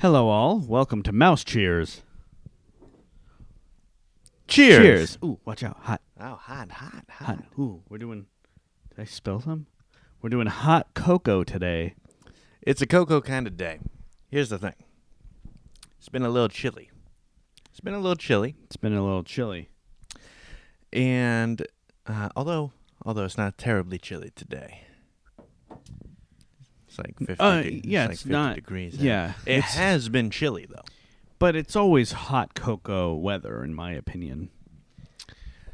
Hello, all. Welcome to Mouse Cheers. Cheers. Ooh, watch out. Hot. Oh, hot. Ooh, we're doing... Did I spill some? We're doing hot cocoa today. It's a cocoa kind of day. Here's the thing. It's been a little chilly. It's been a little chilly. And although it's not terribly chilly today. It's like 50, yeah, it's like it's 50 not, degrees. Yeah. It has been chilly, though. But it's always hot cocoa weather, in my opinion.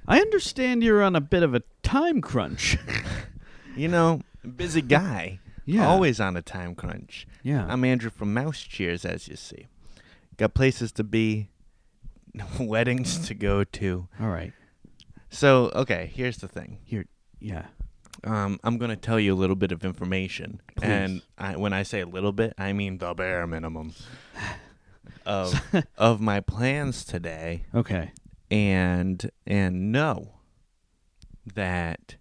I understand you're on a bit of a time crunch. You know, busy guy. Yeah. Always on a time crunch. Yeah. I'm Andrew from Mouse Cheers, as you see. Got places to be, weddings to go to. All right. So, okay, here's the thing. Yeah. I'm going to tell you a little bit of information. Please. And when I say a little bit, I mean the bare minimum of my plans today. Okay. And know that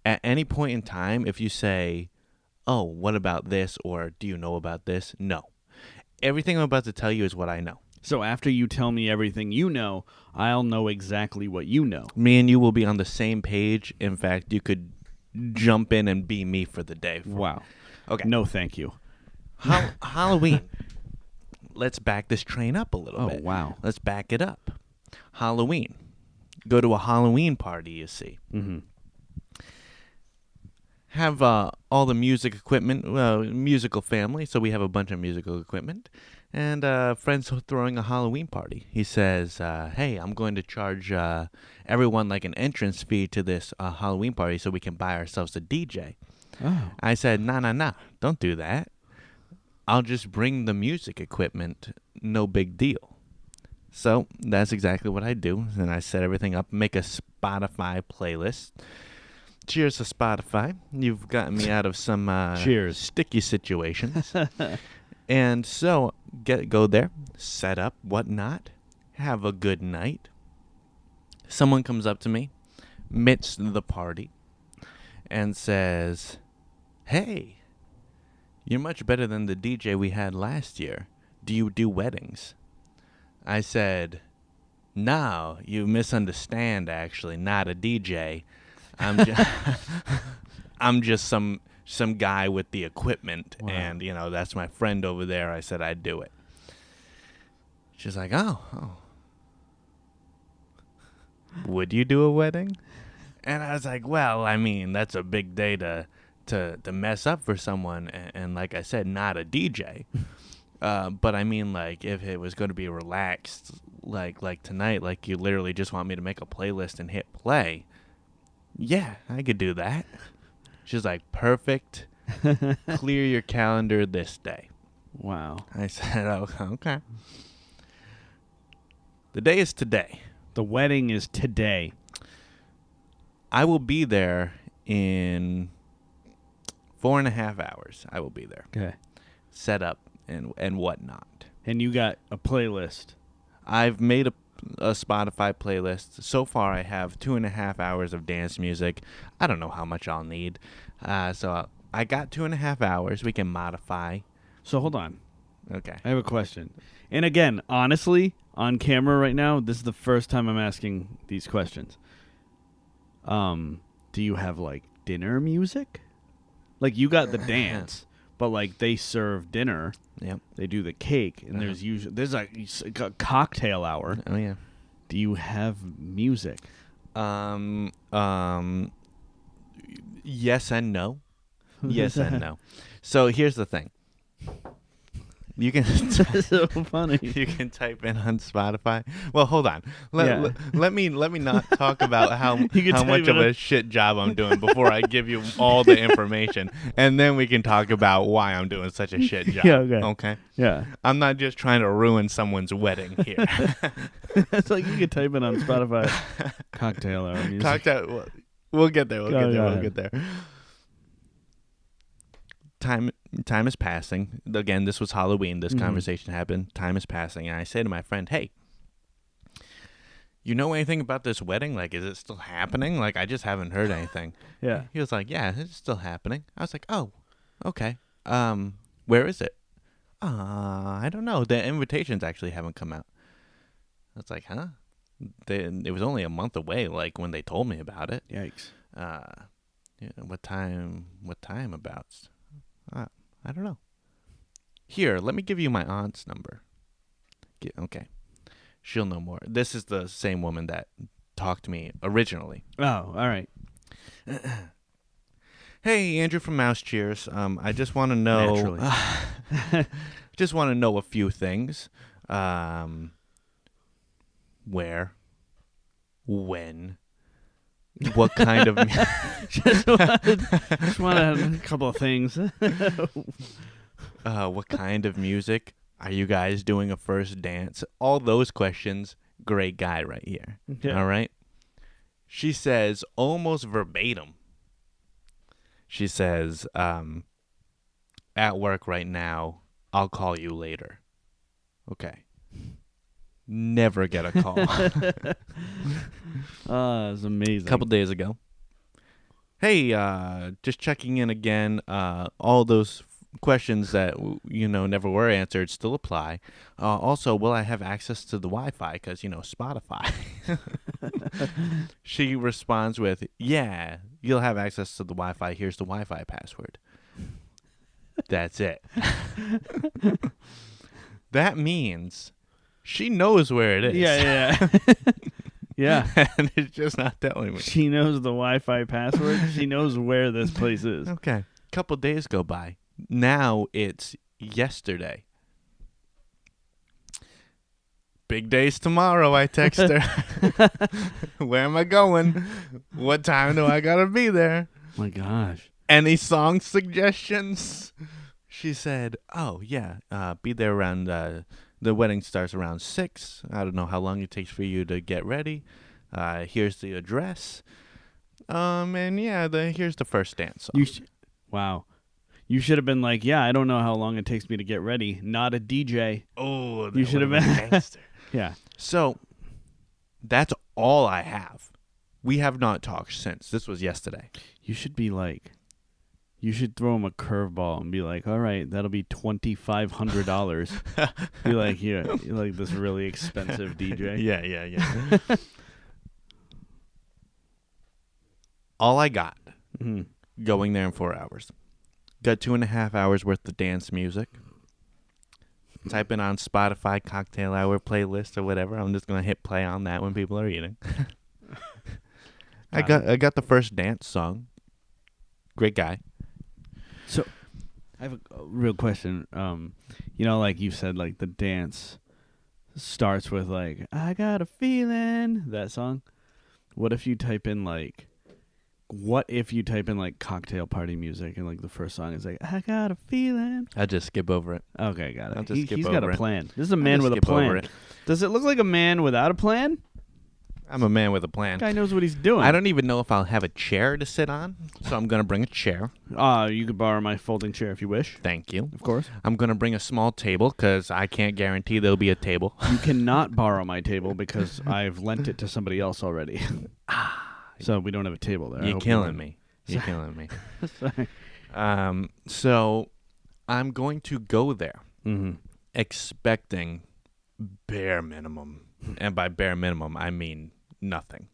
at any point in time, if you say, oh, what about this? Or do you know about this? No. Everything I'm about to tell you is what I know. So after you tell me everything you know, I'll know exactly what you know. Me and you will be on the same page. In fact, you could jump in and be me for the day. Wow. Okay. No, thank you. Halloween. Let's back this train up a little bit. Oh, wow. Let's back it up. Halloween. Go to a Halloween party, you see. Mm-hmm. Have all the music equipment, musical family, so we have a bunch of musical equipment. And friends throwing a Halloween party. He says, hey, I'm going to charge everyone like an entrance fee to this Halloween party so we can buy ourselves a DJ. Oh. I said, nah, don't do that. I'll just bring the music equipment, no big deal. So that's exactly what I do. And I set everything up, make a Spotify playlist. Cheers to Spotify. You've gotten me out of some Cheers. Sticky situations. And so go there, set up, whatnot, have a good night. Someone comes up to me, midst the party, and says, hey, you're much better than the DJ we had last year. Do you do weddings? I said, no, you misunderstand, actually, not a DJ. I'm just some guy with the equipment. Wow. And, that's my friend over there. I said I'd do it. She's like, oh. Would you do a wedding? And I was like, well, I mean, that's a big day to mess up for someone. And like I said, not a DJ. But I mean, like, if it was going to be relaxed, like tonight, like you literally just want me to make a playlist and hit play. Yeah, I could do that. She's like, perfect. Clear your calendar this day. Wow. I said, oh, okay. The day is today. The wedding is today. I will be there in 4.5 hours. I will be there. Okay. Set up and whatnot. And you got a playlist. I've made a Spotify playlist. So far, I have 2.5 hours of dance music. I don't know how much I'll need. So I got 2.5 hours. We can modify. So hold on. Okay. I have a question. And again, honestly, on camera right now, this is the first time I'm asking these questions. Do you have like dinner music? Like you got the dance, but like they serve dinner. Yep. They do the cake, and there's like a cocktail hour. Oh yeah. Do you have music? Yes and no. Yes and no. So here's the thing. You can so funny. You can type in on Spotify. Well, hold on. Let me not talk about how much of a shit job I'm doing before I give you all the information, and then we can talk about why I'm doing such a shit job. Yeah. Okay. Okay. Yeah. I'm not just trying to ruin someone's wedding here. It's like you can type in on Spotify. Cocktail hour music. Cocktail. We'll get there. We'll get there. Time is passing. Again, this was Halloween. This conversation happened. Time is passing. And I say to my friend, hey, you know anything about this wedding? Like, is it still happening? Like, I just haven't heard anything. Yeah. He was like, yeah, it's still happening. I was like, oh, okay. Where is it? I don't know. The invitations actually haven't come out. I was like, huh? It was only a month away, like, when they told me about it. Yikes. Yeah, what time about? I don't know. Here, let me give you my aunt's number. Okay. She'll know more. This is the same woman that talked to me originally. Oh, all right. Hey, Andrew from Mouse Cheers. I just want to know. Naturally. Just want to know a few things. Where? When? What kind of? just wanted a couple of things. What kind of music? Are you guys doing a first dance? All those questions. Great guy right here. Yeah. All right. She says almost verbatim. She says, at work right now. I'll call you later. Okay. Never get a call. It's amazing. A couple days ago. Hey, just checking in again. All those questions that never were answered still apply. Also, will I have access to the Wi-Fi? Because Spotify. She responds with, "Yeah, you'll have access to the Wi-Fi. Here's the Wi-Fi password." That's it. That means she knows where it is. Yeah. Yeah. And it's just not telling me. She knows the Wi-Fi password. She knows where this place is. Okay. Couple days go by. Now it's yesterday. Big day's tomorrow, I text her. Where am I going? What time do I gotta be there? My gosh. Any song suggestions? She said, "Oh, yeah, be there around, the wedding starts around 6. I don't know how long it takes for you to get ready. Here's the address. And yeah, here's the first dance song." Wow. You should have been like, "Yeah, I don't know how long it takes me to get ready. Not a DJ." Oh, you should have been. Yeah. So, that's all I have. We have not talked since. This was yesterday. You should be like, you should throw him a curveball and be like, "All right, that'll be $2,500. Be like, "Yeah, you're like this really expensive DJ." Yeah. All I got going there in 4 hours. Got 2.5 hours worth of dance music. Type in on Spotify cocktail hour playlist or whatever. I'm just gonna hit play on that when people are eating. I got the first dance song. Great guy. So, I have a real question. Like you said, like the dance starts with like, "I got a feeling," that song. What if you type in like cocktail party music and like the first song is like, "I got a feeling"? I'll just skip over it. Okay, got it. I'll just skip He's over got a it. plan. This is a man with a skip over plan. it. Does it look like a man without a plan? I'm a man with a plan. Guy knows what he's doing. I don't even know if I'll have a chair to sit on, so I'm gonna bring a chair. You could borrow my folding chair if you wish. Thank you. Of course. I'm gonna bring a small table because I can't guarantee there'll be a table. You cannot borrow my table because I've lent it to somebody else already. So we don't have a table there. You're killing me. You're killing me. Sorry. So I'm going to go there expecting bare minimum. And by bare minimum, I mean nothing.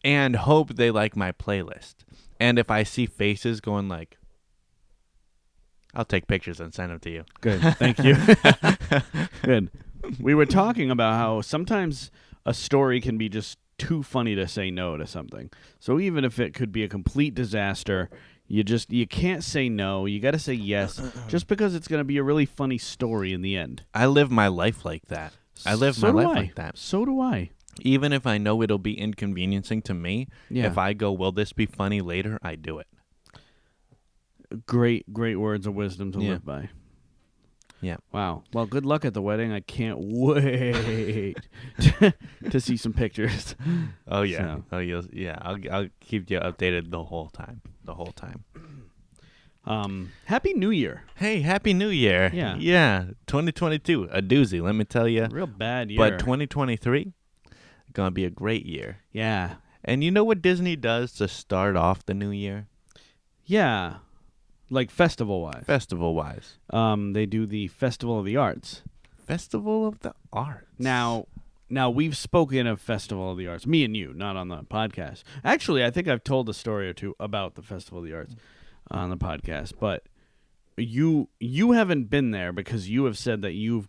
And hope they like my playlist. And if I see faces going like, I'll take pictures and send them to you. Good. Thank you. Good. We were talking about how sometimes a story can be just too funny to say no to something. So even if it could be a complete disaster, you can't say no. You got to say yes just because it's going to be a really funny story in the end. I live my life like that. Like that. So do I. Even if I know it'll be inconveniencing to me, Yeah. if I go, will this be funny later, I do it. Great words of wisdom to Yeah. live by. Yeah. Wow. Well, good luck at the wedding. I can't wait to see some pictures. Oh yeah. So. I'll keep you updated the whole time. Happy New Year. Hey, Happy New Year. Yeah. 2022, a doozy, let me tell you. Real bad year. But 2023, gonna be a great year. Yeah. And you know what Disney does to start off the new year? Yeah. Like festival-wise. Festival-wise. They do the Festival of the Arts. Festival of the Arts. Now we've spoken of Festival of the Arts, me and you, not on the podcast. Actually, I think I've told a story or two about the Festival of the Arts on the podcast, but you haven't been there because you have said that you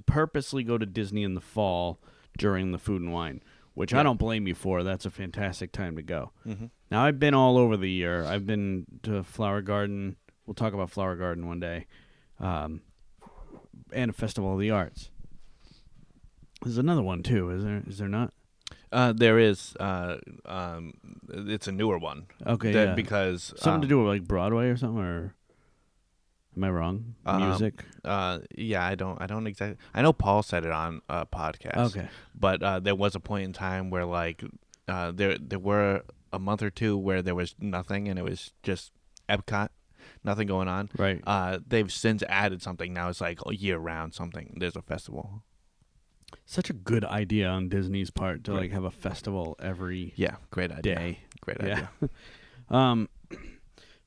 purposely go to Disney in the fall during the Food and Wine, which I don't blame you for. That's a fantastic time to go. Mm-hmm. Now, I've been all over the year. I've been to Flower Garden. We'll talk about Flower Garden one day. And a Festival of the Arts. There's another one, too, is there not? There is. It's a newer one. Okay, yeah. Because... Something to do with, like, Broadway or something, or... Am I wrong? Music? Yeah, I don't exactly... I know Paul said it on a podcast. Okay. But there was a point in time where, like, there were a month or two where there was nothing, and it was just Epcot, nothing going on. Right. They've since added something. Now it's like year-round something. There's a festival. Such a good idea on Disney's part to, like, have a festival every great idea. day. Great idea.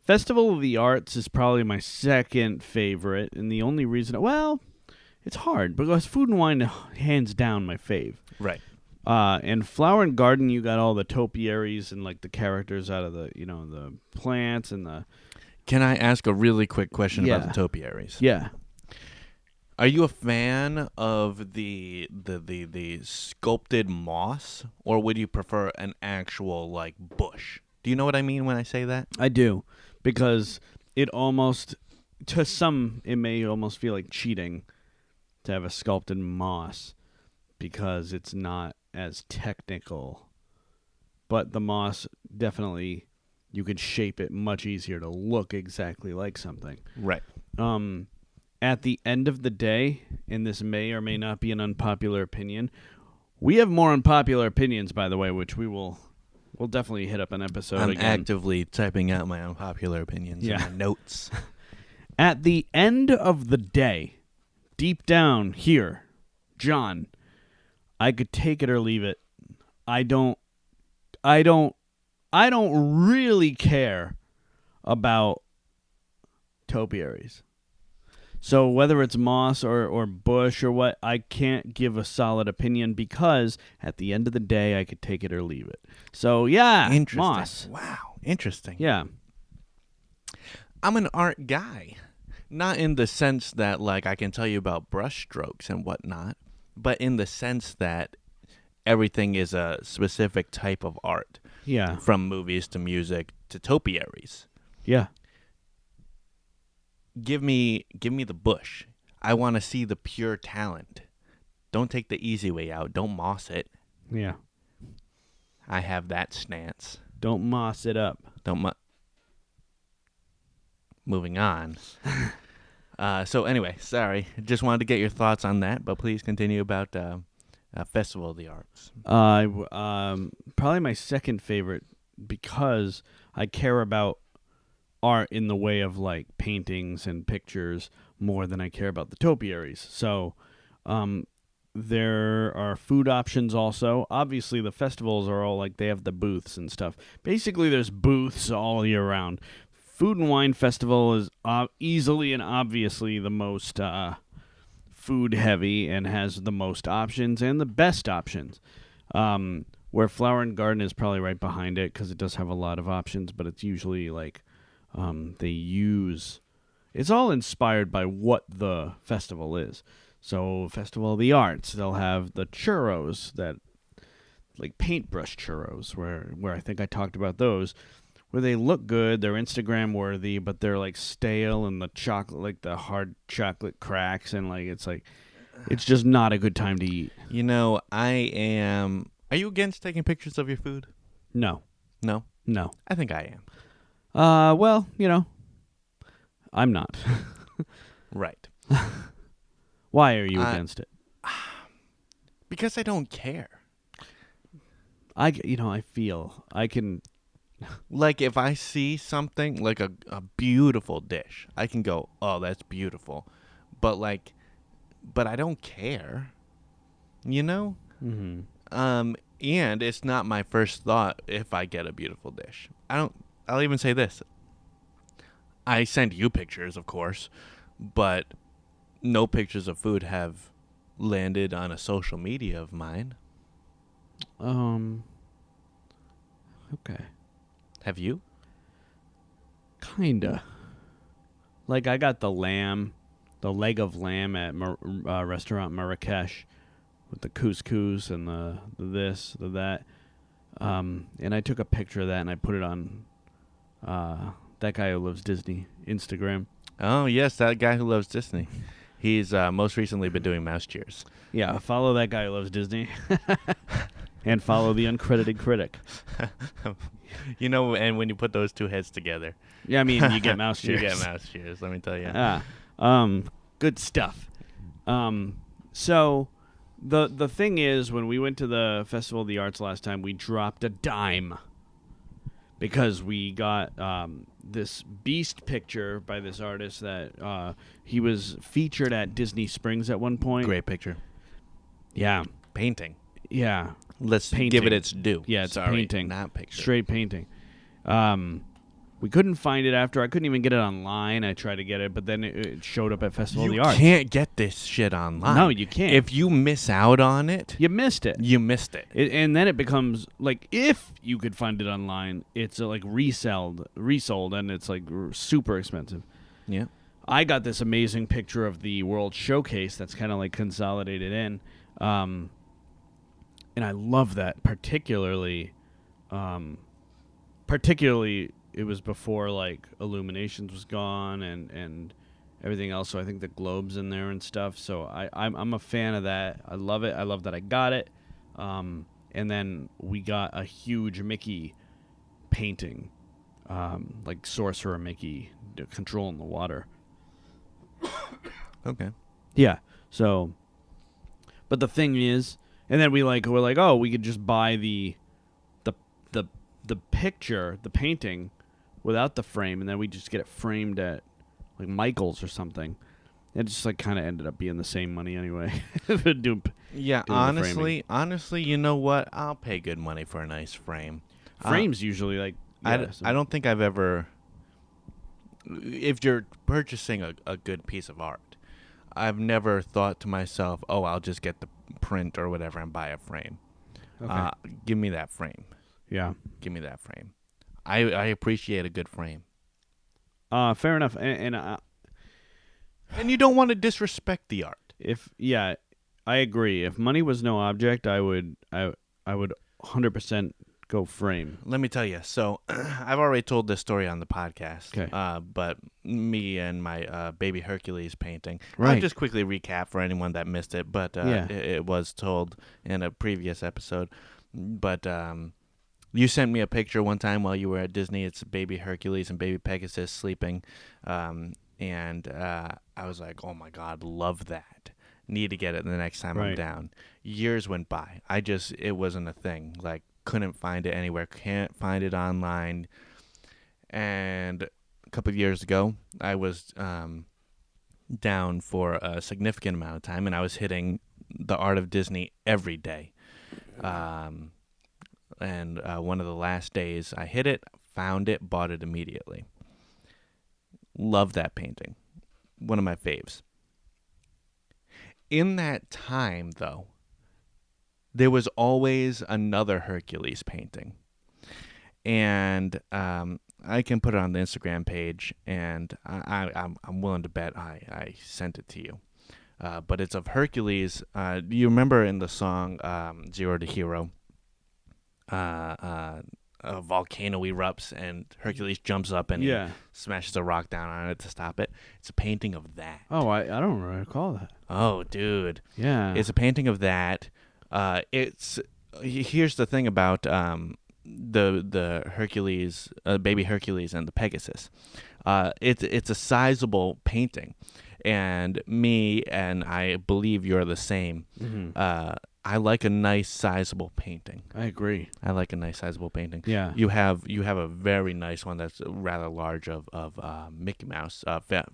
Festival of the Arts is probably my second favorite, and the only reason... Well, it's hard, because Food and Wine, hands down, my fave. Right. And Flower and Garden, you got all the topiaries and, like, the characters out of the, the plants and the... Can I ask a really quick question about the topiaries? Yeah. Are you a fan of the sculpted moss, or would you prefer an actual, like, bush? Do you know what I mean when I say that? I do, because it almost, to some, it may almost feel like cheating to have a sculpted moss because it's not as technical. But the moss, definitely, you can shape it much easier to look exactly like something. Right. At the end of the day, and this may or may not be an unpopular opinion, we have more unpopular opinions, by the way, which we'll definitely hit up an episode I'm again. actively typing out my unpopular opinions in my notes. At the end of the day, deep down here, John, I could take it or leave it. I don't really care about topiaries. So whether it's moss or bush or what, I can't give a solid opinion because at the end of the day, I could take it or leave it. So, yeah, moss. Wow, interesting. Yeah. I'm an art guy. Not in the sense that, like, I can tell you about brush strokes and whatnot, but in the sense that everything is a specific type of art. Yeah. From movies to music to topiaries. Yeah. Give me the bush. I want to see the pure talent. Don't take the easy way out. Don't moss it. Yeah. I have that stance. Don't moss it up. Moving on. So anyway, sorry. Just wanted to get your thoughts on that, but please continue about Festival of the Arts. Probably my second favorite because I care about art in the way of like paintings and pictures more than I care about the topiaries. So there are food options also. Obviously the festivals are all like they have the booths and stuff. Basically there's booths all year round. Food and Wine Festival is easily and obviously the most food heavy and has the most options and the best options. Where Flower and Garden is probably right behind it because it does have a lot of options, but it's usually like it's all inspired by what the festival is. So Festival of the Arts, they'll have the churros that, like paintbrush churros, where I think I talked about those, where they look good, they're Instagram worthy, but they're like stale and the chocolate, like the hard chocolate cracks, and like it's just not a good time to eat. You know, Are you against taking pictures of your food? No. No? No. I think I am. Well, I'm not. Right. Why are you against it? Because I don't care. I feel I can... Like, if I see something, like a beautiful dish, I can go, oh, that's beautiful. But I don't care. You know? Mm-hmm. And it's not my first thought if I get a beautiful dish. I'll even say this. I send you pictures, of course, but no pictures of food have landed on a social media of mine. Okay. Have you? Kinda. Like, I got the leg of lamb at restaurant Marrakesh with the couscous and the this, the that. And I took a picture of that and I put it on that guy who loves Disney Instagram. Oh, yes, that guy who loves Disney. He's most recently been doing mouse cheers. Yeah, follow that guy who loves Disney. And follow the uncredited critic. You know, and when you put those two heads together. Yeah, I mean, you get mouse cheers. You get mouse cheers, let me tell you. Good stuff. So the thing is, when we went to the Festival of the Arts last time, we dropped a dime because we got this beast picture by this artist that he was featured at Disney Springs at one point. Great picture. Yeah. Painting. Yeah. Let's Painting. give it its due. Yeah, it's Sorry, painting. not picture. Straight painting. We couldn't find it after. I couldn't even get it online. I tried to get it, but then it showed up at Festival of the Arts. You can't get this shit online. No, you can't. If you miss out on it, You missed it. you missed it. And then it becomes, like, if you could find it online, it's, like, resold, and it's, like, super expensive. Yeah. I got this amazing picture of the World Showcase that's kind of, like, consolidated in. And I love that, particularly it was before, like, Illuminations was gone and everything else, so I think the Globe's in there and stuff, so I'm a fan of that. I love it. I love that I got it. And then we got a huge Mickey painting, like Sorcerer Mickey controlling the water. Okay. Yeah, so, but the thing is, and then we're like, oh, we could just buy the picture, the painting, without the frame, and then we just get it framed at, like, Michael's or something. It just, like, kind of ended up being the same money anyway. Yeah, honestly, you know what? I'll pay good money for a nice frame. Frames usually, like, yeah, I don't think I've ever. If you're purchasing a good piece of art, I've never thought to myself, "Oh, I'll just get the print or whatever and buy a frame." Okay. Give me that frame. Yeah. Give me that frame. I appreciate a good frame. Fair enough. And you don't want to disrespect the art. I agree. If money was no object, I would 100% go frame. Let me tell you. So, I've already told this story on the podcast. Okay. But me and my Baby Hercules painting. Right. I'll just quickly recap for anyone that missed it. But it was told in a previous episode. But you sent me a picture one time while you were at Disney. It's Baby Hercules and Baby Pegasus sleeping. And I was like, oh, my God, love that. Need to get it the next time I'm down. Years went by. It wasn't a thing. Like, couldn't find it anywhere. Can't find it online. And a couple of years ago, I was down for a significant amount of time, and I was hitting the Art of Disney every day. And one of the last days, I hit it, found it, bought it immediately. Love that painting. One of my faves. In that time, though, there was always another Hercules painting. And I can put it on the Instagram page, and I'm willing to bet I sent it to you. But it's of Hercules. Do you remember in the song Zero to Hero? A volcano erupts and Hercules jumps up and he smashes a rock down on it to stop it. It's a painting of that. Oh, I don't recall that. Oh, dude. Yeah. It's a painting of that. Here's the thing about the Hercules, Baby Hercules and the Pegasus. It's a sizable painting, and me and I believe you're the same. Mm-hmm. I like a nice sizable painting. I agree. I like a nice sizable painting. Yeah. You have a very nice one that's rather large of Mickey Mouse,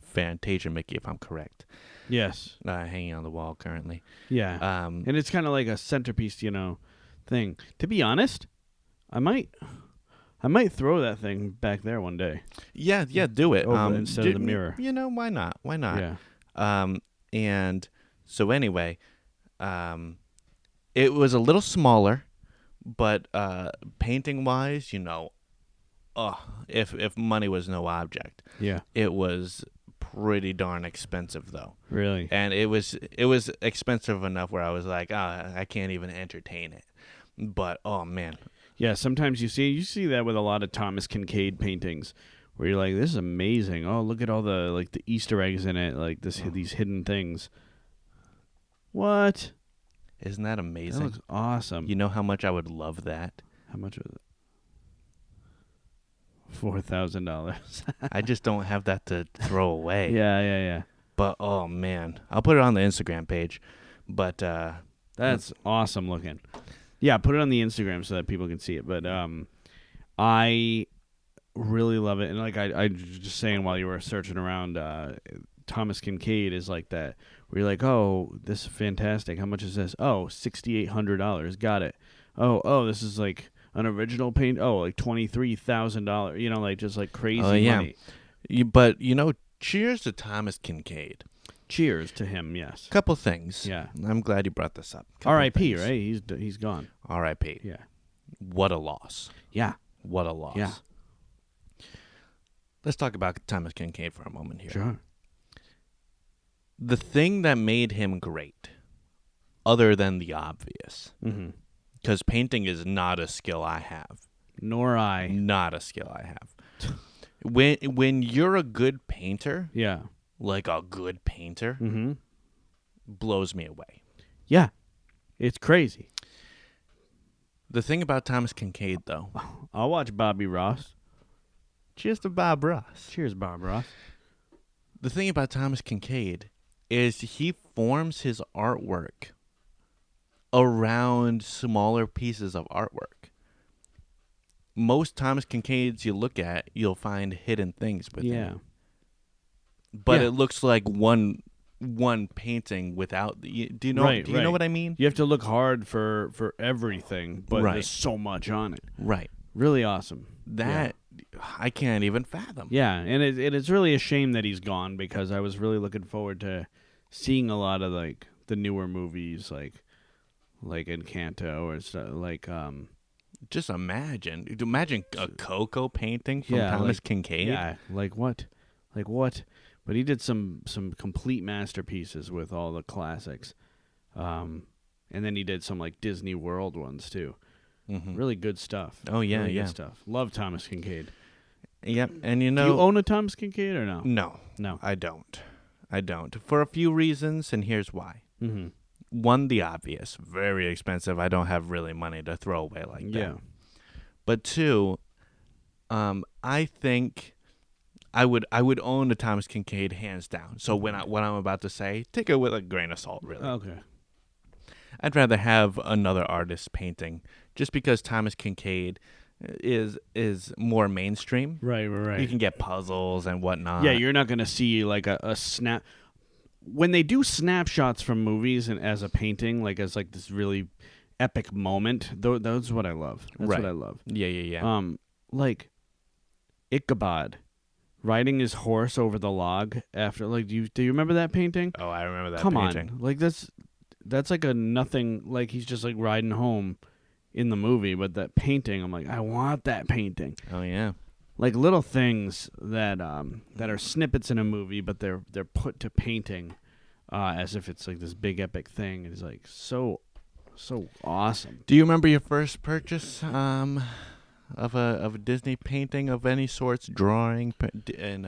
Fantasia Mickey, if I'm correct. Yes. Hanging on the wall currently. Yeah. And it's kind of like a centerpiece, thing. To be honest, I might I might throw that thing back there one day. Yeah, do it. Instead of the mirror. You know, why not? Why not? Yeah. And so anyway, it was a little smaller, but painting wise, you know, if money was no object, Yeah. it was pretty darn expensive though. Really? And it was expensive enough where I was like, I can't even entertain it. But oh man. Yeah, sometimes you see that with a lot of Thomas Kincaid paintings where you're like, this is amazing. Oh, look at all the the Easter eggs in it, like these hidden things. What? Isn't that amazing? That looks awesome. You know how much I would love that? How much was it? $4,000. I just don't have that to throw away. Yeah. But oh man, I'll put it on the Instagram page. But that's awesome looking. Yeah, put it on the Instagram so that people can see it. But I really love it, and like I just saying while you were searching around, Thomas Kincaid is like that. Where you're like, oh, this is fantastic. How much is this? Oh, $6,800. Got it. Oh, this is like an original paint. Oh, like $23,000. You know, like just like crazy money. But you know, cheers to Thomas Kincaid. Cheers to him. Yes. Couple things. Yeah. I'm glad you brought this up. R.I.P. Right? He's gone. R.I.P. Yeah. What a loss. Yeah. What a loss. Yeah. Let's talk about Thomas Kincaid for a moment here. Sure. The thing that made him great, other than the obvious, because painting is not a skill I have. Nor I. Not a skill I have. When you're a good painter, yeah, like a good painter, blows me away. Yeah, it's crazy. The thing about Thomas Kincaid, though, I'll watch Bobby Ross. Cheers to Bob Ross. Cheers, Bob Ross. The thing about Thomas Kincaid is he forms his artwork around smaller pieces of artwork. Most Thomas Kincaids you look at, you'll find hidden things within. Yeah. But it looks like one painting without. Do you know? Right, do you know what I mean? You have to look hard for everything, but there's so much on it. Right. Really awesome. That I can't even fathom. Yeah, and it's really a shame that he's gone because I was really looking forward to seeing a lot of like the newer movies, like Encanto or stuff like. Just imagine a Coco painting from Thomas Kincaid. Yeah, like what? But he did some complete masterpieces with all the classics, and then he did some like Disney World ones too. Really good stuff. Oh yeah, really good stuff. Love Thomas Kincaid. Yep, and you know, do you own a Thomas Kincaid or no? No, I don't. For a few reasons, and here's why. One, the obvious, very expensive. I don't have really money to throw away like that. Yeah. But two, I think I would own a Thomas Kincaid hands down. So what I'm about to say, take it with a grain of salt, really. Okay. I'd rather have another artist painting, just because Thomas Kincaid is more mainstream. Right. You can get puzzles and whatnot. Yeah, you're not going to see like a snap. When they do snapshots from movies and as a painting, like as like this really epic moment, that's what I love. That's what I love. Yeah. Like Ichabod riding his horse over the log after. Like, do you remember that painting? Oh, I remember that. Come painting. on, like that's like a nothing. Like he's just like riding home in the movie, but that painting, I'm like, I want that painting. Oh yeah. Like little things that are snippets in a movie, but they're put to painting as if it's like this big epic thing. It's like so awesome. Do you remember your first purchase of a Disney painting of any sorts, drawing in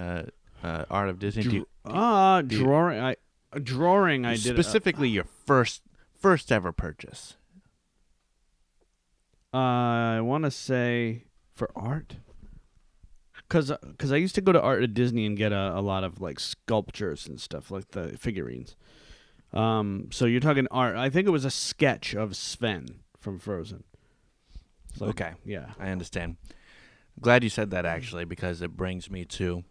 Art of Disney? Drawing. I did specifically your first ever purchase. I want to say for art. Because I used to go to Art at Disney and get a lot of like sculptures and stuff, like the figurines. So you're talking art. I think it was a sketch of Sven from Frozen. So, okay. Yeah. I understand. Glad you said that, actually, because it brings me to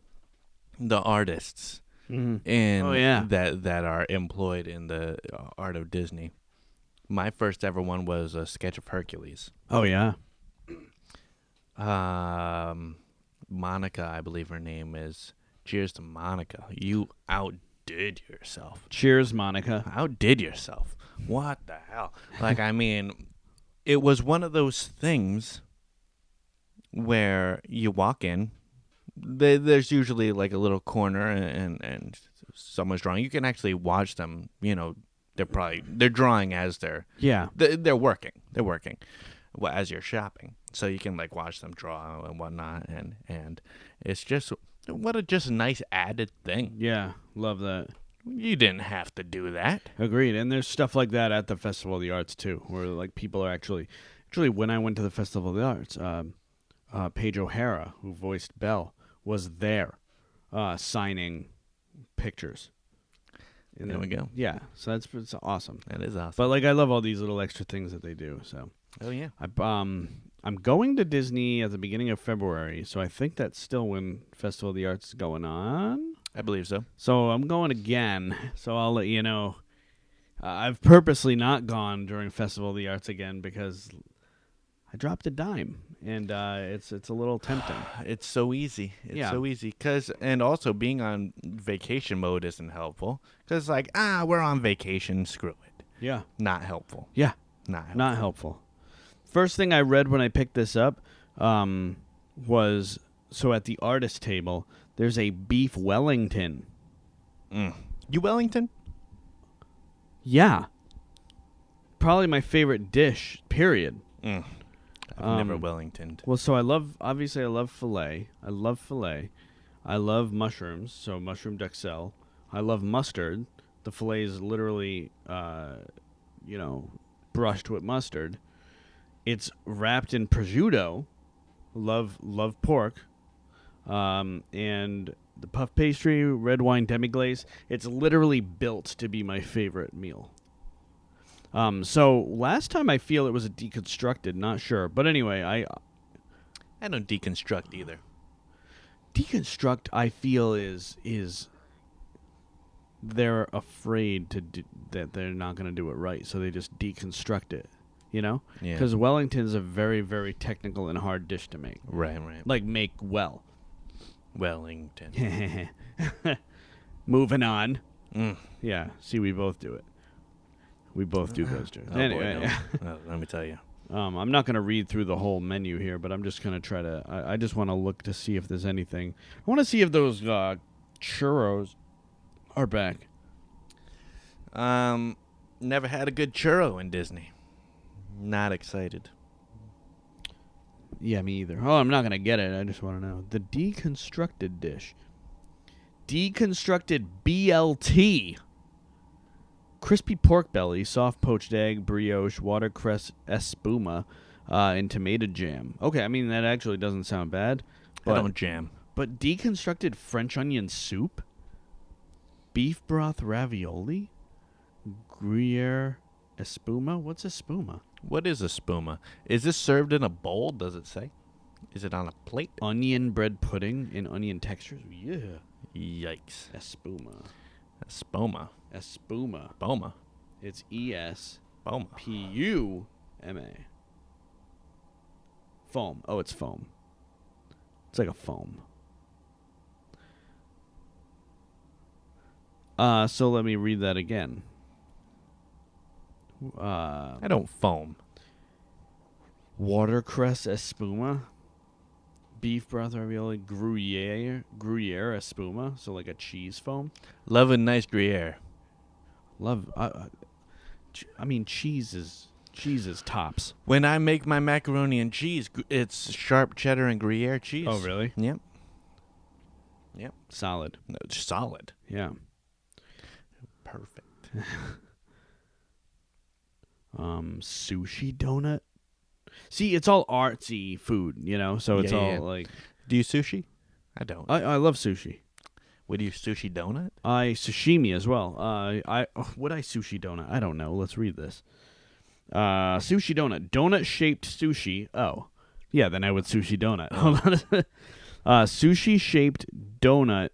the artists that are employed in the Art of Disney. My first ever one was a sketch of Hercules. Oh, yeah. Monica, I believe her name is. Cheers to Monica. You outdid yourself. Cheers, Monica. Outdid yourself. What the hell? Like, I mean, it was one of those things where you walk in. There's usually like a little corner and someone's drawing. You can actually watch them. You know, they're drawing as they're working. They're working as you're shopping, so you can like watch them draw and whatnot. And it's just what a just nice added thing. Yeah, love that. You didn't have to do that. Agreed. And there's stuff like that at the Festival of the Arts too, where like people are actually when I went to the Festival of the Arts, Paige O'Hara, who voiced Belle, was there signing pictures. And there we go. Yeah, so it's awesome. That is awesome. But like, I love all these little extra things that they do. So, oh yeah, I'm going to Disney at the beginning of February, so I think that's still when Festival of the Arts is going on. I believe so. So I'm going again. So I'll let you know. I've purposely not gone during Festival of the Arts again because I dropped a dime, and it's a little tempting. It's so easy. It's so easy. And also being on vacation mode isn't helpful. Because, like, we're on vacation. Screw it. Yeah. Not helpful. Yeah. Not helpful. First thing I read when I picked this up was, so at the artist table, there's a beef Wellington. You Wellington? Yeah. Probably my favorite dish, period. I've never Wellingtoned. Well, so I love filet. I love mushrooms, so mushroom duxelle. I love mustard. The filet is literally, brushed with mustard. It's wrapped in prosciutto. Love pork. And the puff pastry, red wine demi-glace. It's literally built to be my favorite meal. So last time I feel it was a deconstructed, not sure. But anyway, I don't deconstruct either. Deconstruct, I feel, is they're afraid that they're not going to do it right, so they just deconstruct it, you know? Yeah. Because Wellington is a very, very technical and hard dish to make. Right. Like, make well. Wellington. Moving on. Yeah. See, we both do it. We both do those jokes. Anyway, let me tell you. I'm not going to read through the whole menu here, but I'm just going to try to... I just want to look to see if there's anything. I want to see if those churros are back. Never had a good churro in Disney. Not excited. Yeah, me either. Oh, I'm not going to get it. I just want to know. The deconstructed dish. Deconstructed BLT. Crispy pork belly, soft poached egg, brioche, watercress espuma, and tomato jam. Okay, I mean, that actually doesn't sound bad. I don't jam. But deconstructed French onion soup? Beef broth ravioli? Gruyere espuma? What's espuma? What is espuma? Is this served in a bowl, does it say? Is it on a plate? Onion bread pudding in onion textures? Yeah. Yikes. Espuma. Espuma. Espuma. Boma. It's E-S. Boma. P-U-M-A. Foam. Oh, it's foam. It's like a foam. So let me read that again. I don't foam. Watercress espuma. Beef broth ravioli. Gruyere espuma. So like a cheese foam. Love a nice Gruyere. Love. I mean, cheese is tops. When I make my macaroni and cheese, it's sharp cheddar and Gruyere cheese. Oh, really? Yep. Solid. No, it's solid. Yeah. Perfect. Sushi donut. See, it's all artsy food, you know. So it's all like. Do you sushi? I don't. I love sushi. Would you sushi donut? I sashimi as well. Would I sushi donut? I don't know. Let's read this. Sushi donut. Donut shaped sushi. Oh, yeah. Then I would sushi donut. Hold on. Sushi shaped donut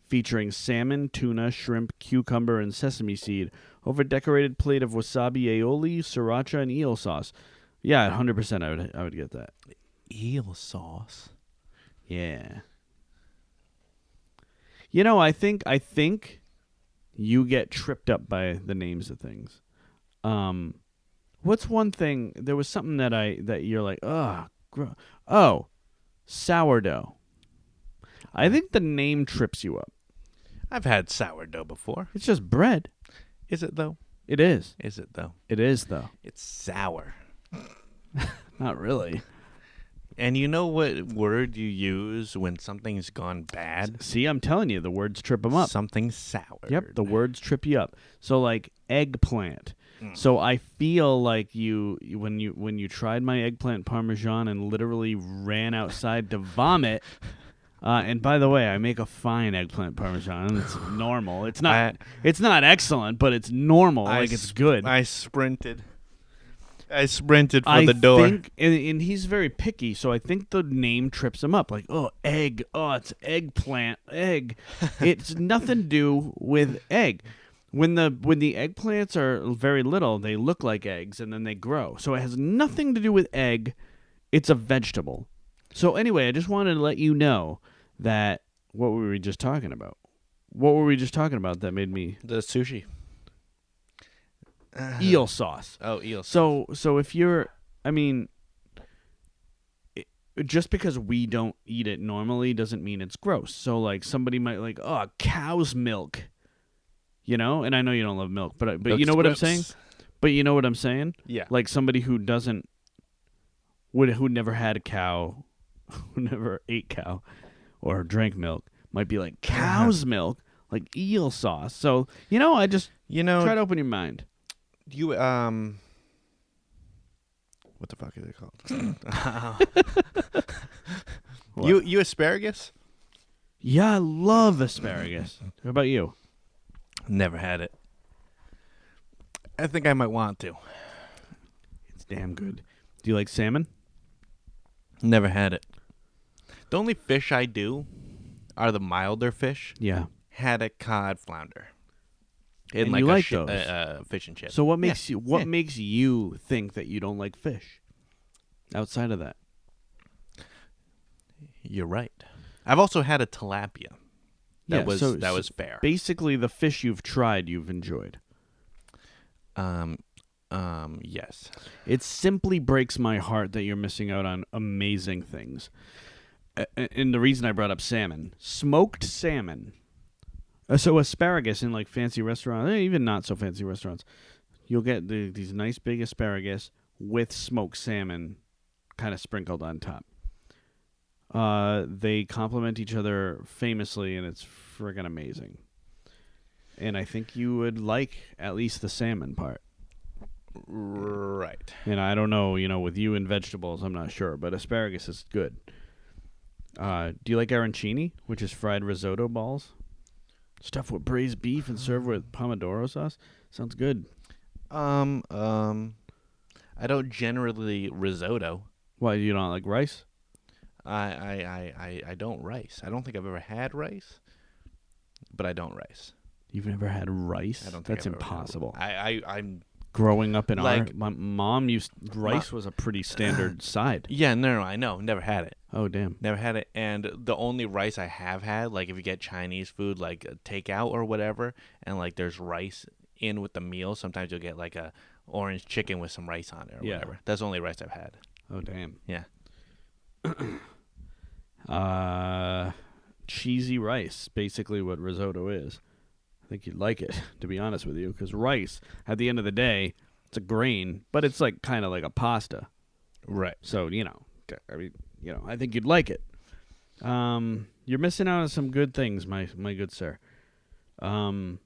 featuring salmon, tuna, shrimp, cucumber, and sesame seed over decorated plate of wasabi aioli, sriracha, and eel sauce. Yeah, 100%. I would get that. eel sauce. Yeah. You know, I think you get tripped up by the names of things. What's one thing? There was something that you're like, oh, sourdough. I think the name trips you up. I've had sourdough before. It's just bread. Is it though? It is. Is it though? It is though. It's sour. Not really. And you know what word you use when something's gone bad? See, I'm telling you, the words trip them up. Something's sour. Yep, the words trip you up. So like eggplant. So I feel like when you tried my eggplant parmesan and literally ran outside to vomit. And by the way, I make a fine eggplant parmesan. It's normal. It's not excellent, but it's normal. It's good. I sprinted for the door. And he's very picky, so I think the name trips him up. Like, egg. It's eggplant. Egg. It's nothing to do with egg. When the eggplants are very little, they look like eggs, and then they grow. So it has nothing to do with egg. It's a vegetable. So anyway, I just wanted to let you know that what were we just talking about? What were we just talking about that made me... The sushi. Eel sauce. Oh, eel sauce. So if you're... I mean... just because we don't eat it normally doesn't mean it's gross. So like somebody might like, cow's milk. You know? And I know you don't love milk, but you know what I'm saying? But you know what I'm saying? Yeah. Like somebody who doesn't... who never had a cow, who never ate cow or drank milk, might be like, cow's milk, like eel sauce. So, I just try to open your mind. You, what the fuck is it called? You asparagus? Yeah, I love asparagus. How about you? Never had it. I think I might want to. It's damn good. Do you like salmon? Never had it. The only fish I do are the milder fish. Yeah. Haddock, cod, flounder. And like you like those? Fish and chips. So what makes makes you think that you don't like fish? Outside of that, you're right. I've also had a tilapia. That was fair. Basically, the fish you've tried, you've enjoyed. Yes. It simply breaks my heart that you're missing out on amazing things. And the reason I brought up salmon, smoked salmon. So asparagus in like fancy restaurants, even not so fancy restaurants, you'll get these nice big asparagus with smoked salmon kind of sprinkled on top. They complement each other famously, and it's friggin' amazing. And I think you would like at least the salmon part. Right. And I don't know, with you and vegetables, I'm not sure, but asparagus is good. Do you like arancini, which is fried risotto balls? Stuffed with braised beef and served with pomodoro sauce? Sounds good. I don't generally risotto. Why, you don't like rice? I don't rice. I don't think I've ever had rice, but I don't rice. You've never had rice? I don't think That's I've ever impossible. I'm growing up in like, my mom rice was a pretty standard side. Yeah, no, I know. Never had it. Oh, damn. Never had it. And the only rice I have had, like if you get Chinese food, like takeout or whatever, and like there's rice in with the meal, sometimes you'll get like a orange chicken with some rice on it or whatever. That's the only rice I've had. Oh, damn. Yeah. Cheesy rice, basically what risotto is. I think you'd like it, to be honest with you, because rice, at the end of the day, it's a grain, but it's like kind of like a pasta. Right. So, I think you'd like it. You're missing out on some good things, my good sir. I'm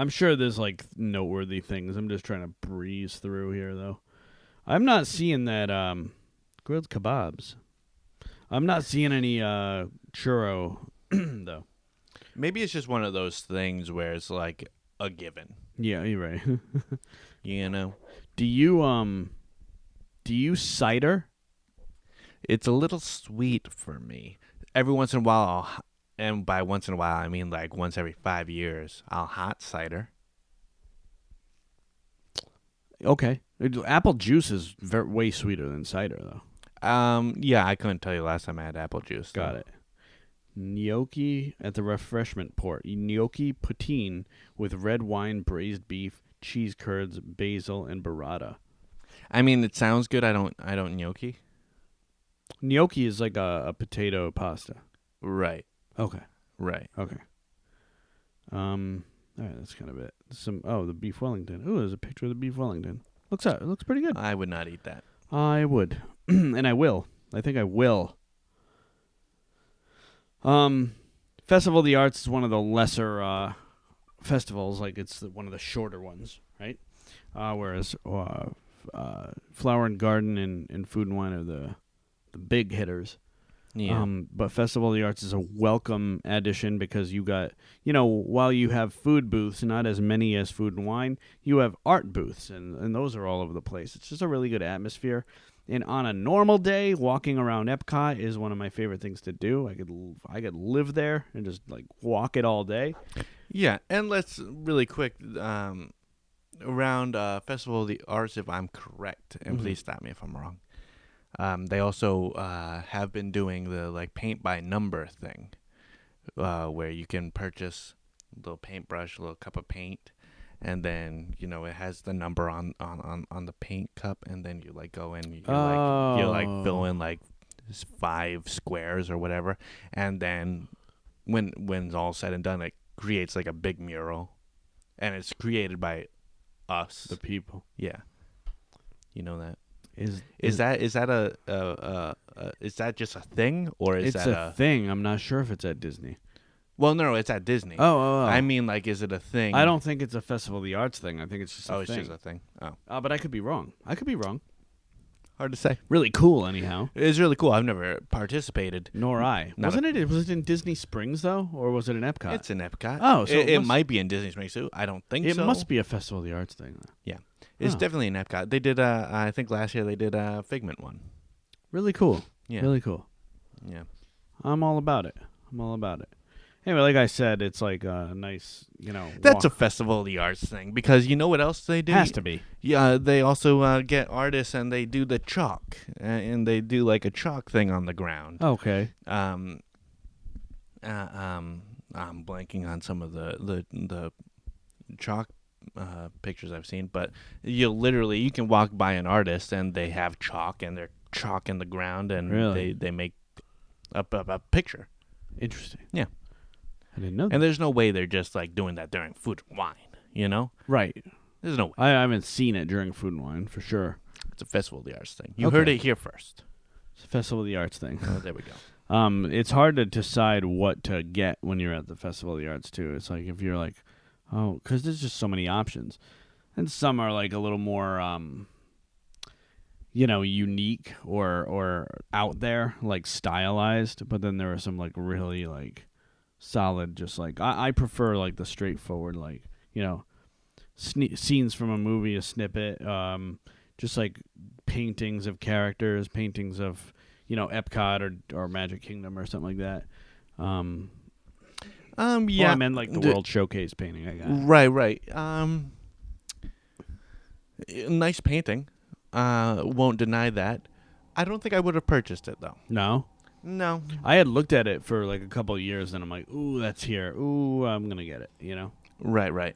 sure there's like noteworthy things. I'm just trying to breeze through here, though. I'm not seeing that grilled kebabs. I'm not seeing any churro, though. Maybe it's just one of those things where it's like a given. Yeah, you're right. Do you cider? It's a little sweet for me. Every once in a while, and by once in a while, I mean like once every 5 years, I'll hot cider. Okay. Apple juice is way sweeter than cider, though. Yeah, I couldn't tell you last time I had apple juice. Got it. Gnocchi at the refreshment port. Gnocchi poutine with red wine, braised beef, cheese curds, basil, and burrata. I mean, it sounds good. I don't gnocchi. Gnocchi is like a potato pasta. Right. Okay. Right. Okay. All right, that's kind of it. The beef Wellington. Ooh, there's a picture of the beef Wellington. It looks pretty good. I would not eat that. I would. And I will. I think I will. Festival of the Arts is one of the lesser festivals. Like, it's one of the shorter ones, right? Whereas Flower and Garden and Food and Wine are the big hitters. Yeah. But Festival of the Arts is a welcome addition because you got, while you have food booths, not as many as Food and Wine, you have art booths, and those are all over the place. It's just a really good atmosphere. And on a normal day, walking around Epcot is one of my favorite things to do. I could live there and just like walk it all day. Yeah, and let's really quick around Festival of the Arts, if I'm correct, and please stop me if I'm wrong. They also have been doing the like paint by number thing, where you can purchase a little paintbrush, a little cup of paint, and then it has the number on the paint cup, and then you like go in, you fill in like 5 squares or whatever, and then when it's all said and done, it creates like a big mural, and it's created by us, The people. Yeah, you know that. Is that just a thing, or is it's that a thing? I'm not sure if it's at Disney. Well, no, it's at Disney. Oh. I mean, like, is it a thing? I don't think it's a Festival of the Arts thing. I think it's just a thing. it's just a thing. Oh, But I could be wrong. hard to say. Really cool, anyhow. It's really cool. I've never participated. Nor I. Was it in Disney Springs, though? Or was it in Epcot? It's in Epcot. Oh, so it might be in Disney Springs, too. I don't think so. It must be a Festival of the Arts thing. Yeah. It's definitely in Epcot. They did, I think last year they did a Figment one. Really cool. Yeah. Really cool. Yeah. I'm all about it. Anyway, like I said, it's like a nice, That's a Festival of the Arts thing, because you know what else they do? Has to be. Yeah, they also get artists, and they do the chalk, and they do like a chalk thing on the ground. Okay. I'm blanking on some of the chalk pictures I've seen, but you can walk by an artist, and they have chalk, and they're chalking the ground, and really? they make a picture. Interesting. Yeah. I didn't know that. And there's no way they're just like doing that during Food and Wine, Right. There's no way. I haven't seen it during Food and Wine, for sure. It's a Festival of the Arts thing. You heard it here first. It's a Festival of the Arts thing. Oh, there we go. It's hard to decide what to get when you're at the Festival of the Arts, too. It's like if you're like, because there's just so many options. And some are like a little more, unique or out there, like stylized. But then there are some like really like solid, just like I prefer like the straightforward, like scenes from a movie, a snippet, just like paintings of characters, paintings of Epcot or Magic Kingdom or something like that. Yeah, well, I meant like the World Showcase painting I got. Right. Nice painting. Won't deny that. I don't think I would have purchased it though. No, I had looked at it for like a couple of years, and I'm like, ooh, that's here. Ooh, I'm gonna get it. Right.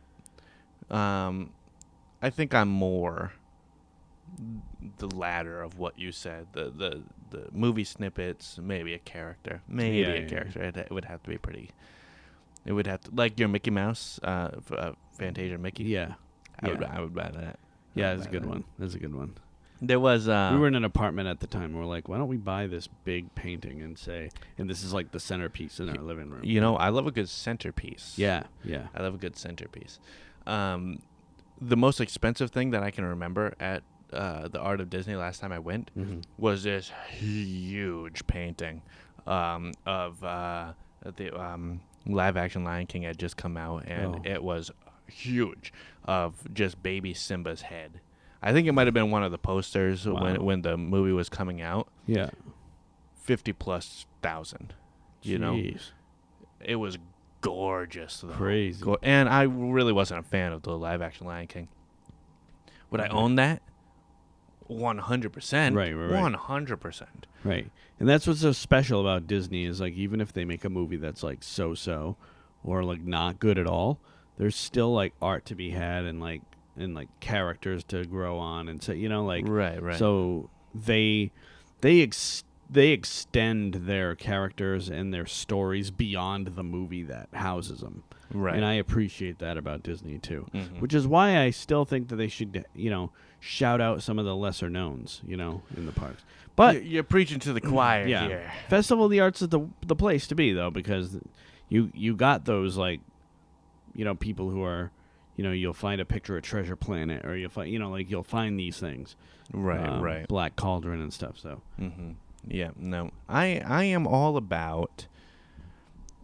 I think I'm more the latter of what you said. The movie snippets, maybe a character, character. It would have to be pretty. It would have to, like your Mickey Mouse, Fantasia Mickey. Yeah, I would buy that. Yeah, that's a good one. That's a good one. There was we were in an apartment at the time. And we're like, why don't we buy this big painting and this is like the centerpiece in our living room. I love a good centerpiece. Yeah. I love a good centerpiece. The most expensive thing that I can remember at the Art of Disney last time I went was this huge painting of the live action Lion King had just come out, and it was huge, of just baby Simba's head. I think it might have been one of the posters when the movie was coming out. Yeah. 50,000+. Jeez. It was gorgeous, though. Crazy. And I really wasn't a fan of the live action Lion King. Would I own that? 100%. Right. 100%. Right. And that's what's so special about Disney is like even if they make a movie that's like so or like not good at all, there's still like art to be had and like characters to grow on and so like Right. so they extend their characters and their stories beyond the movie that houses them. Right. And I appreciate that about Disney too, Mhm. which is why I still think that they should shout out some of the lesser knowns in the parks. But You're preaching to the choir yeah, here. Festival of the Arts is the place to be though because you got those like people who are you'll find a picture of Treasure Planet or you'll find you'll find these things Right. Black Cauldron and stuff. So Yeah, no. I am all about,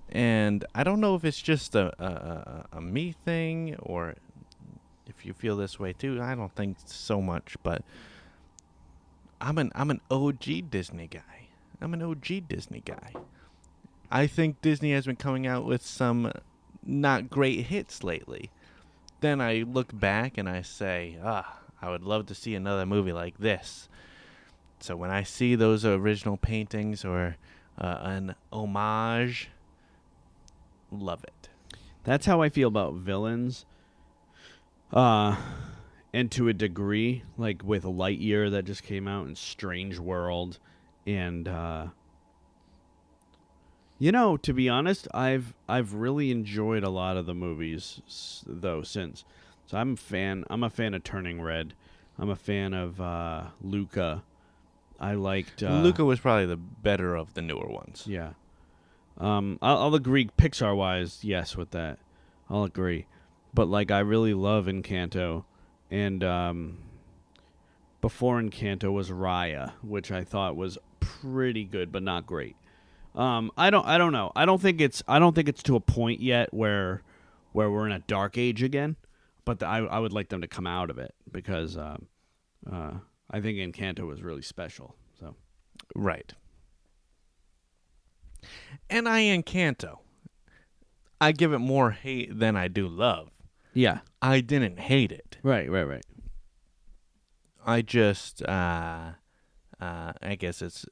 and I don't know if it's just a me thing or if you feel this way too. I don't think so much, but I'm an OG Disney guy. I think Disney has been coming out with some not great hits lately. Then I look back and I say, I would love to see another movie like this. So when I see those original paintings or an homage, love it. that's how I feel about villains. And to a degree, like with Lightyear that just came out and Strange World, and to be honest, I've really enjoyed a lot of the movies though since. So I'm a fan of Turning Red. I'm a fan of Luca. I liked Luca was probably the better of the newer ones. Yeah. I'll agree Pixar wise, yes, with that. I'll agree. But like I really love Encanto, and before Encanto was Raya, which I thought was pretty good but not great. I don't know. I don't think it's to a point yet where we're in a dark age again, but I would like them to come out of it because I think Encanto was really special. So Right. And Encanto, I give it more hate than I do love. yeah, I didn't hate it. right. I just, I guess it's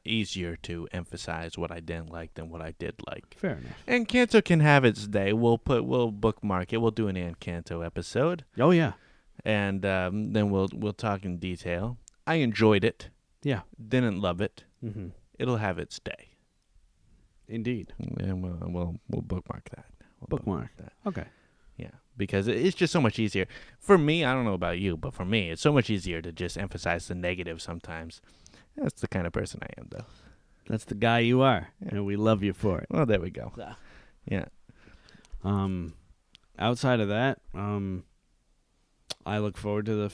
easier to emphasize what I didn't like than what I did like. Fair enough. Encanto can have its day. We'll bookmark it. We'll do an Encanto episode, Oh yeah, and then we'll talk in detail. I enjoyed it. yeah. Didn't love it. Mm-hmm. It'll have its day, Indeed. and we'll bookmark that. Bookmark that. Okay. Yeah, because it's just so much easier. For me, I don't know about you, but for me, it's so much easier to just emphasize the negative sometimes. That's the kind of person I am, though. That's the guy you are, Yeah. and we love you for it. Well, there we go. Yeah. Outside of that, I look forward to the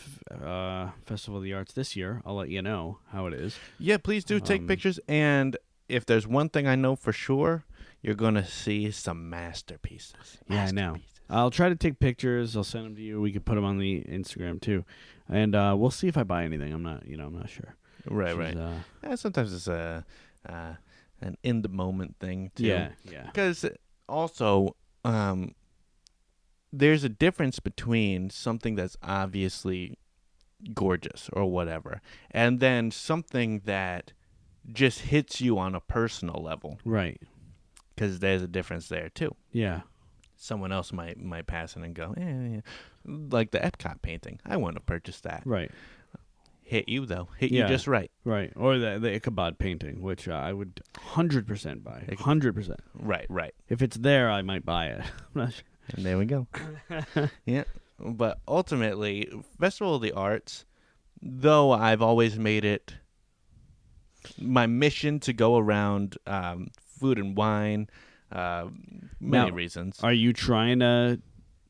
Festival of the Arts this year. I'll let you know how it is. Yeah, please do take pictures. And if there's one thing I know for sure, you're going to see some masterpieces. Yeah, I know. I'll try to take pictures. I'll send them to you. We could put them on the Instagram too, and we'll see if I buy anything. I'm not sure. Right. Sometimes it's an in the moment thing too. Yeah. Because also, there's a difference between something that's obviously gorgeous or whatever, and then something that just hits you on a personal level. Right. Because there's a difference there too. Yeah. Someone else might pass it and go, yeah. Like the Epcot painting. I want to purchase that. Right. Hit you though. Hit you just right. Right. Or the Ichabod painting, which I would 100% buy. 100%. Right. If it's there, I might buy it. I'm not sure. And there we go. Yeah. But ultimately, Festival of the Arts, though I've always made it my mission to go around food and wine, many reasons. Are you trying to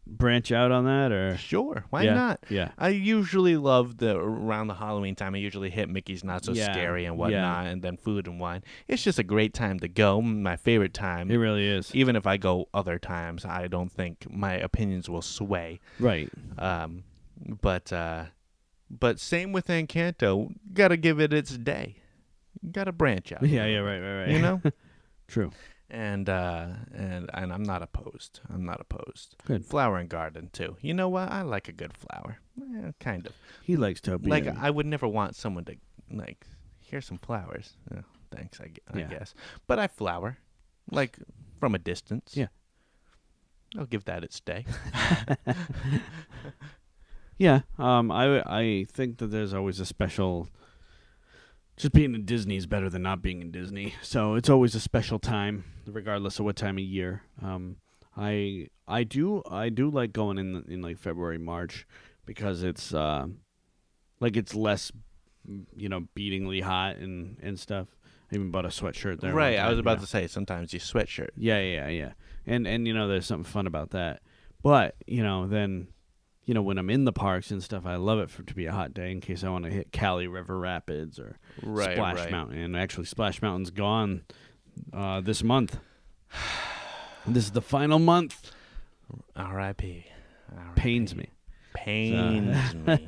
branch out on that, or Sure, why not? Yeah. I usually love around the Halloween time. I usually hit Mickey's Not So Scary and whatnot, and then food and wine. It's just a great time to go. My favorite time. It really is. Even if I go other times, I don't think my opinions will sway. Right. But same with Encanto. Got to give it its day. Got to branch out. Yeah. Right. You know. True. And I'm not opposed. Good. Flower and garden too. You know what? I like a good flower. Yeah, kind of. He likes Toby. Like, I would never want someone to, like, here's some flowers. Oh, thanks, I guess. But I flower, like, from a distance. Yeah. I'll give that its day. Yeah. I think that there's always a special. Just being in Disney is better than not being in Disney. So it's always a special time, regardless of what time of year. I do like going in like February, March, because it's like it's less, beatingly hot and stuff. I even bought a sweatshirt there. Right, I was about to say, sometimes you sweatshirt. Yeah. And there's something fun about that. But, then, when I'm in the parks and stuff, I love it to be a hot day in case I want to hit Cali River Rapids or Splash Mountain. And actually, Splash Mountain's gone this month. This is the final month. R.I.P. Pains me. Pains me.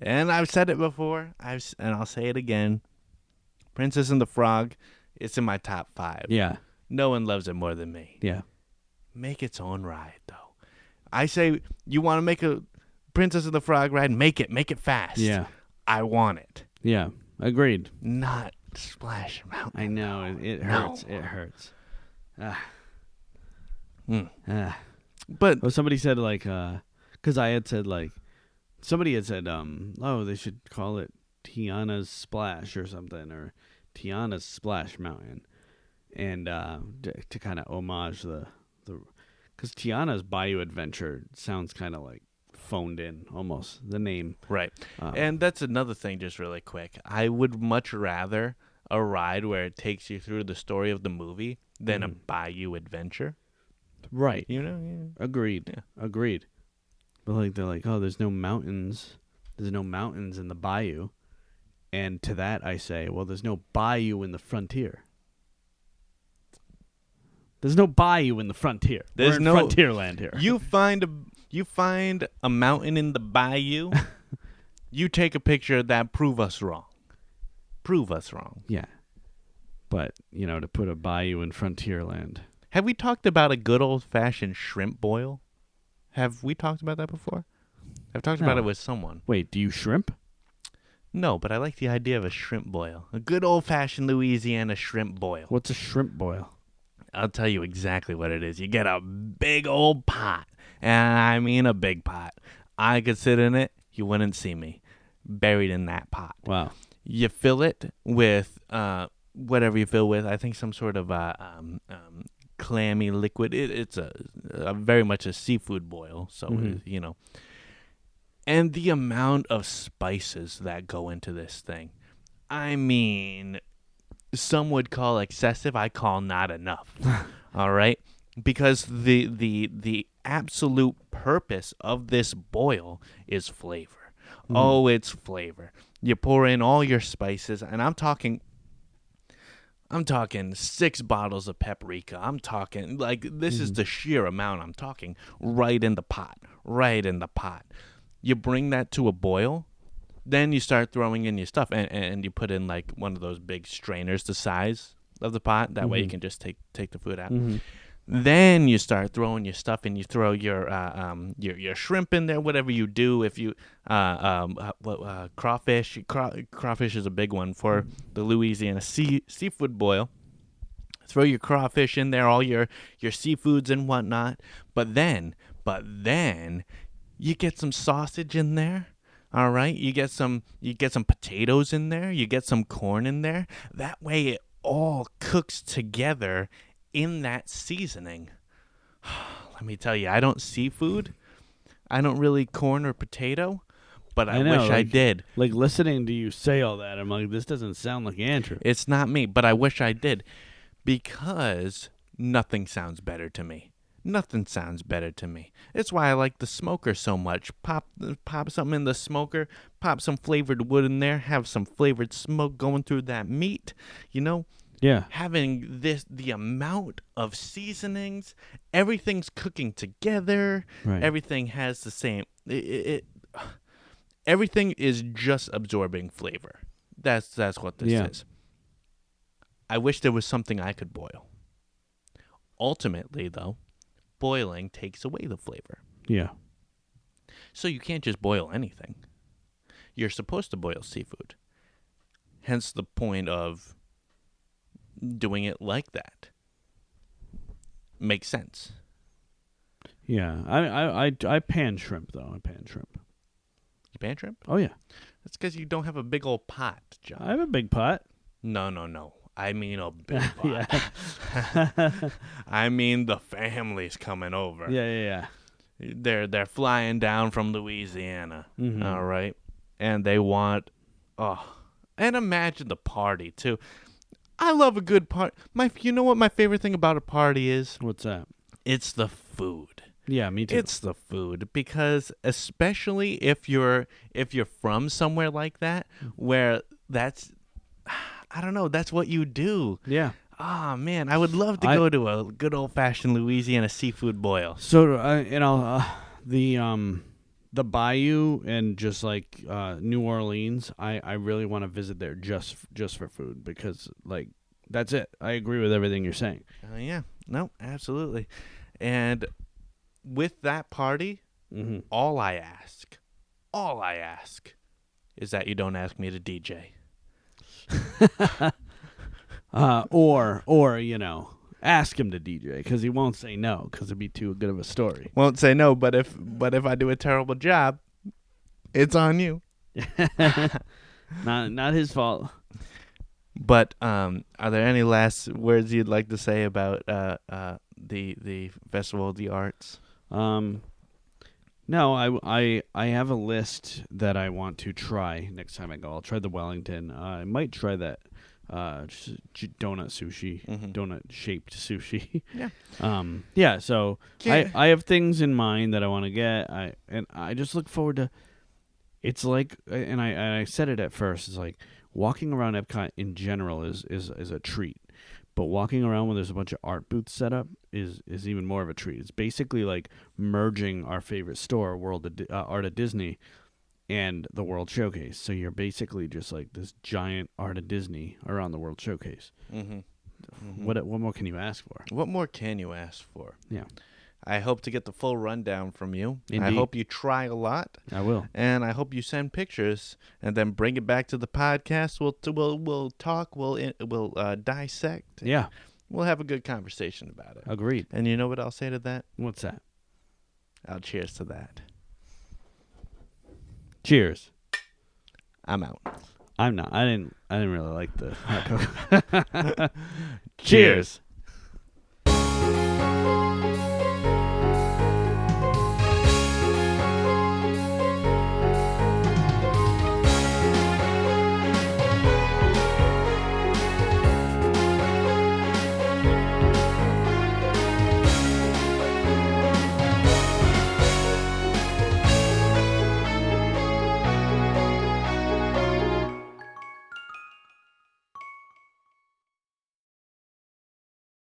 And I've said it before, and I'll say it again. Princess and the Frog, it's in my top 5. Yeah. No one loves it more than me. Yeah. Make its own ride, though. I say, you want to make a Princess and the Frog ride? Make it fast. Yeah. I want it. Yeah. Agreed. Not Splash Mountain. I know. It hurts. No. It hurts. But somebody said, like, because I had said, like, somebody had said, they should call it Tiana's Splash or something, or Tiana's Splash Mountain, and to kind of homage the because Tiana's Bayou Adventure sounds kind of like phoned in almost, the name. Right. And that's another thing, just really quick. I would much rather a ride where it takes you through the story of the movie than a Bayou Adventure. Right. Yeah. Agreed. Yeah. Agreed. But like they're like, there's no mountains. There's no mountains in the bayou. And to that I say, well, there's no bayou in the frontier. There's no bayou in the frontier. We're in Frontierland here. You find a mountain in the bayou, you take a picture of that, prove us wrong. Prove us wrong. Yeah. But, to put a bayou in Frontierland. Have we talked about a good old-fashioned shrimp boil? Have we talked about that before? I've talked about it with someone. Wait, do you shrimp? No, but I like the idea of a shrimp boil. A good old-fashioned Louisiana shrimp boil. What's a shrimp boil? I'll tell you exactly what it is. You get a big old pot, and I mean a big pot. I could sit in it. You wouldn't see me. Buried in that pot. Wow. You fill it with whatever you fill with. I think some sort of clammy liquid. It's a very much a seafood boil. So, And the amount of spices that go into this thing. I mean, some would call excessive. I call not enough. All right? Because the absolute purpose of this boil is flavor. Oh, it's flavor. You pour in all your spices, and I'm talking 6 bottles of paprika. I'm talking, like, this is the sheer amount I'm talking. Right in the pot. You bring that to a boil, then you start throwing in your stuff, and you put in, like, one of those big strainers the size of the pot. That way you can just take the food out. Then you start throwing your stuff, and you throw your shrimp in there, whatever you do. If you crawfish is a big one for the Louisiana seafood boil. Throw your crawfish in there, all your seafoods and whatnot. But then you get some sausage in there. All right, you get some potatoes in there. You get some corn in there. That way, it all cooks together in that seasoning. Let me tell you, I don't seafood. I don't really corn or potato, but I wish I did. Like, listening to you say all that, I'm like, this doesn't sound like Andrew. It's not me, but I wish I did, because nothing sounds better to me. Nothing sounds better to me. It's why I like the smoker so much. Pop something in the smoker, pop some flavored wood in there, have some flavored smoke going through that meat, Yeah. Having the amount of seasonings, everything's cooking together. Right. Everything has the same. Everything is just absorbing flavor. That's what this is. I wish there was something I could boil. Ultimately, though, boiling takes away the flavor. Yeah. So you can't just boil anything. You're supposed to boil seafood. Hence the point of doing it like that. Makes sense. Yeah, I pan shrimp though. I pan shrimp. You pan shrimp? Oh yeah, That's because you don't have a big old pot, John. I have a big pot. No. I mean a big pot. Yeah. I mean the family's coming over. Yeah. They're flying down from Louisiana. Mm-hmm. All right. And they want and imagine the party too. I love a good party. You know what my favorite thing about a party is? What's that? It's the food. Yeah, me too. It's the food, because especially if you're from somewhere like that where that's, I don't know, that's what you do. Yeah. Ah, man, I would love to go to a good old-fashioned Louisiana seafood boil. So the Bayou and just like New Orleans, I really want to visit there just for food, because like that's it. I agree with everything you're saying. Yeah, no, absolutely. And with that party, Mm-hmm. all I ask is that you don't ask me to DJ. Or ask him to DJ, because he won't say no, because it'd be too good of a story. Won't say no, but if I do a terrible job, it's on you. Not his fault. But are there any last words you'd like to say about the Festival of the Arts? No, I have a list that I want to try next time I go. I'll try the Wellington. I might try that donut sushi, donut shaped sushi. Yeah. Yeah. So I have things in mind that I want to get. I just look forward to. It's like, and I said it at first. It's like walking around Epcot in general is a treat. But walking around when there's a bunch of art booths set up is even more of a treat. It's basically like merging our favorite store, Art of Disney, and the World Showcase. So you're basically just like this giant Art of Disney around the World Showcase. Mm-hmm. Mm-hmm. What more can you ask for? What more can you ask for? Yeah. I hope to get the full rundown from you. Indeed. I hope you try a lot. I will. And I hope you send pictures and then bring it back to the podcast. We'll talk. We'll dissect. Yeah. We'll have a good conversation about it. Agreed. And you know what I'll say to that? What's that? I'll cheers to that. Cheers. I'm out. I'm not. I didn't really like the hot cocoa. Cheers.